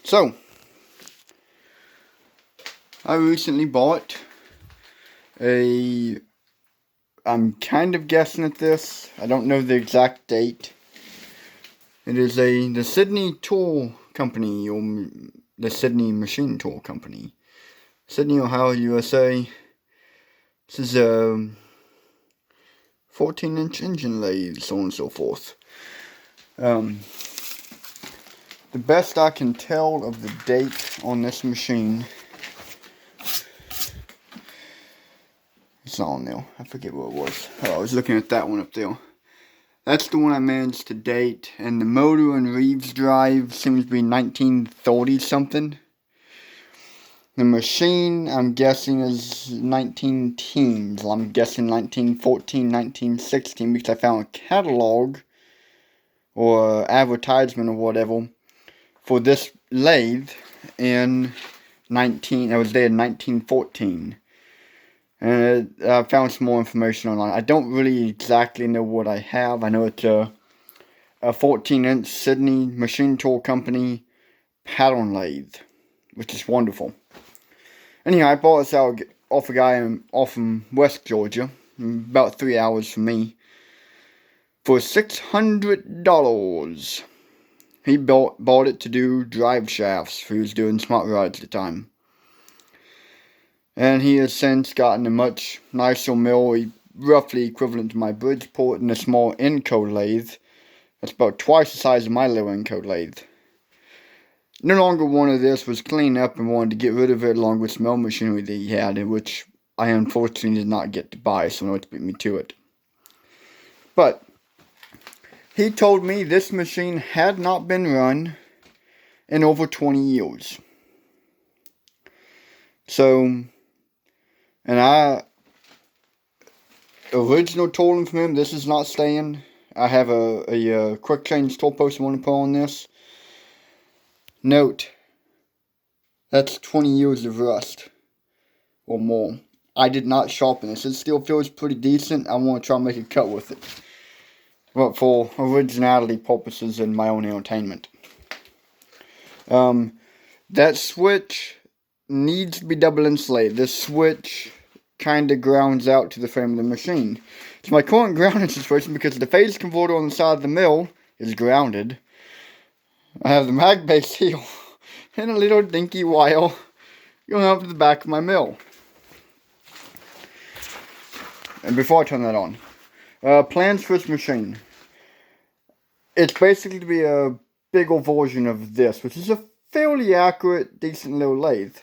So, I recently bought I'm kind of guessing at this. I don't know the exact date. It is the Sydney Tool Company, or the Sydney Machine Tool Company. Sydney, Ohio, USA. This is a 14-inch engine lathe, so on and so forth. The best I can tell of the date on this machine, it's not on there. I forget what it was. Oh, I was looking at that one up there. That's the one I managed to date, and the motor and Reeves drive seems to be 1930 something. The machine, I'm guessing, is 19 teens. I'm guessing 1914, 1916, because I found a catalog or advertisement or whatever for this lathe in I was there in 1914. And I found some more information online. I don't really exactly know what I have. I know it's a 14-inch Sydney Machine Tool Company pattern lathe, which is wonderful. Anyhow, I bought this out off a guy off from West Georgia, about 3 hours from me, for $600. He bought it to do drive shafts. He was doing smart rides at the time. And he has since gotten a much nicer mill, roughly equivalent to my Bridgeport, and a small encode lathe. That's about twice the size of my little encode lathe. No longer wanted this, was cleaning up and wanted to get rid of it along with mill machinery that he had, which I unfortunately did not get to buy, so no one beat me to it. But he told me this machine had not been run in over 20 years. So, and original tooling from him, this is not staying. I have a quick change tool post I want to put on this. Note, that's 20 years of rust or more. I did not sharpen this. It still feels pretty decent. I want to try and make a cut with it, but for originality purposes and my own entertainment. That switch needs to be double insulated. This switch kind of grounds out to the frame of the machine. It's my current grounding situation because the phase converter on the side of the mill is grounded. I have the mag base here and a little dinky wire going up to the back of my mill. And before I turn that on, plans for this machine. It's basically to be a bigger version of this, which is a fairly accurate, decent little lathe.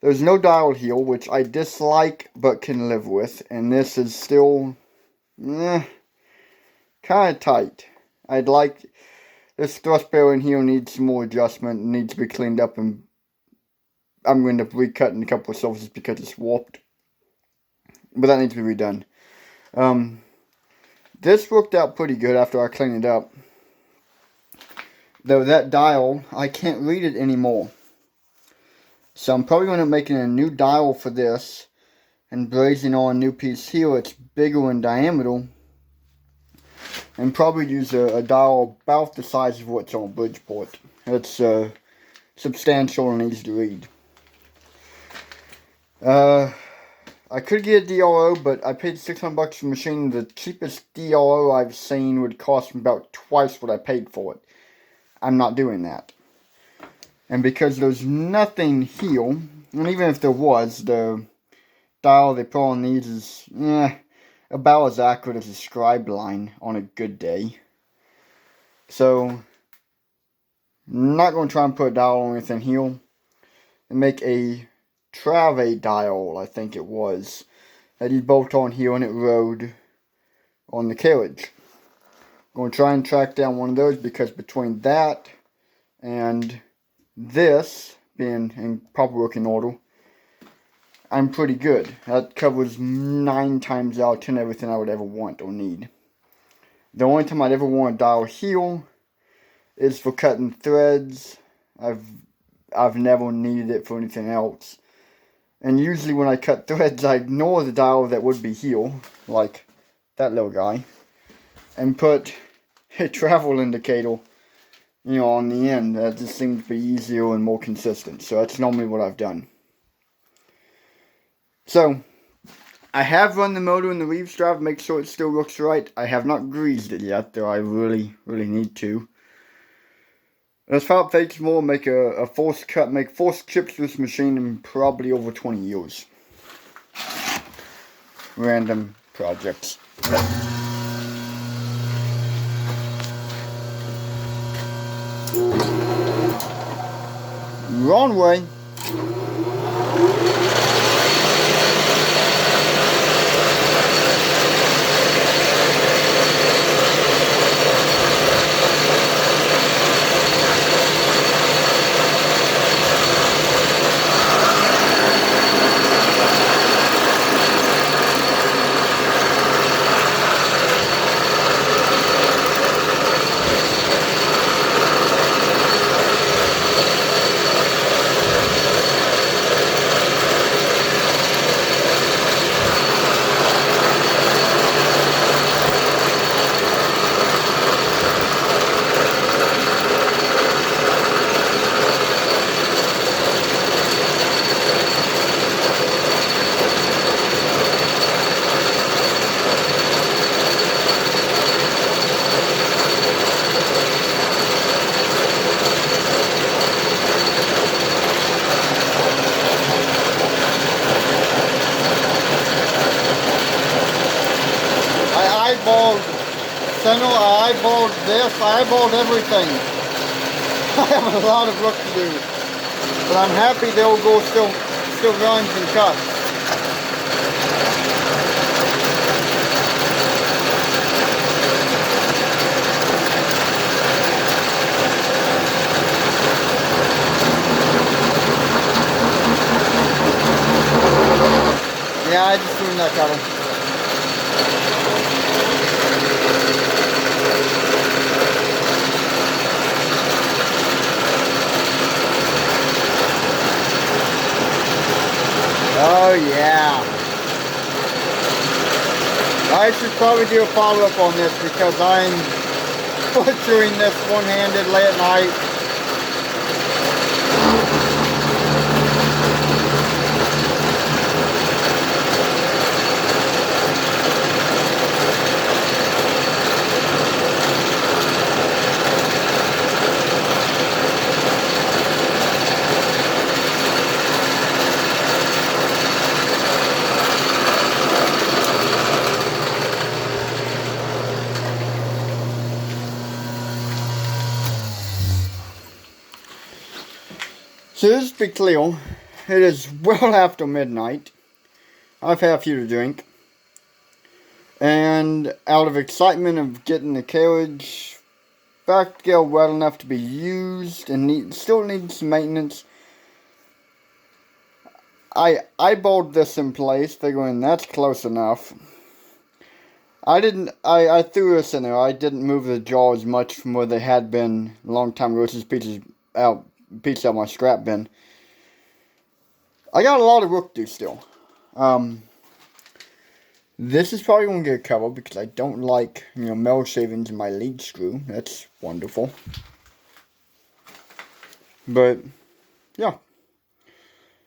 There's no dial heel, which I dislike but can live with, and this is still kind of tight. I'd like this thrust bearing here needs some more adjustment, needs to be cleaned up, and I'm going to recutting a couple of surfaces because it's warped. But that needs to be redone. This worked out pretty good after I cleaned it up. Though that dial, I can't read it anymore. So I'm probably going to make a new dial for this and brazing on a new piece here. It's bigger in diameter. And probably use a dial about the size of what's on Bridgeport. It's substantial and easy to read. I could get a DRO, but I paid $600 for the machine. The cheapest DRO I've seen would cost me about twice what I paid for it. I'm not doing that. And because there's nothing here, and even if there was, the dial they put on these is about as accurate as a scribe line on a good day. So, I'm not going to try and put a dial on anything here. And make a Trave dial, I think it was, that you bolt on here and it rode on the carriage. I'm going to try and track down one of those because between that and this being in proper working order, I'm pretty good. That covers 9 times out of 10 everything I would ever want or need. The only time I'd ever want a dial heel is for cutting threads. I've never needed it for anything else. And usually when I cut threads, I ignore the dial that would be heel, like that little guy, and put a travel indicator on the end. That just seems to be easier and more consistent. So that's normally what I've done. So, I have run the motor in the Reeves drive, make sure it still looks right. I have not greased it yet, though I really need to. As far as takes more, make a forced cut, make forced chips to this machine in probably over 20 years. Random projects. Wrong way. I eyeballed this, I eyeballed everything. I have a lot of work to do. But I'm happy they'll go still grinds and cuts. Yeah, I just ruined that cover. Oh yeah. I should probably do a follow-up on this because I'm butchering this one-handed late at night. So just to be clear, it is well after midnight. I've had a few to drink. And out of excitement of getting the carriage back together well enough to be used and still needs some maintenance, I eyeballed this in place, figuring that's close enough. I threw this in there. I didn't move the jaws much from where they had been a long time ago. This is pieces out my scrap bin. I got a lot of work to do still. This is probably going to get covered because I don't like, metal shavings in my lead screw. That's wonderful. But, yeah.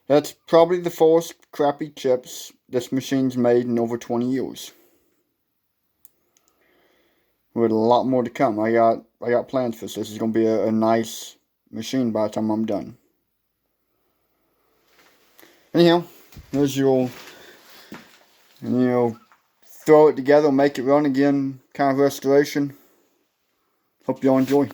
That's probably the first crappy chips this machine's made in over 20 years. With a lot more to come. I got plans for this. This is going to be a nice machine by the time I'm done. Anyhow, there's your, throw it together, make it run again kind of restoration. Hope y'all enjoy.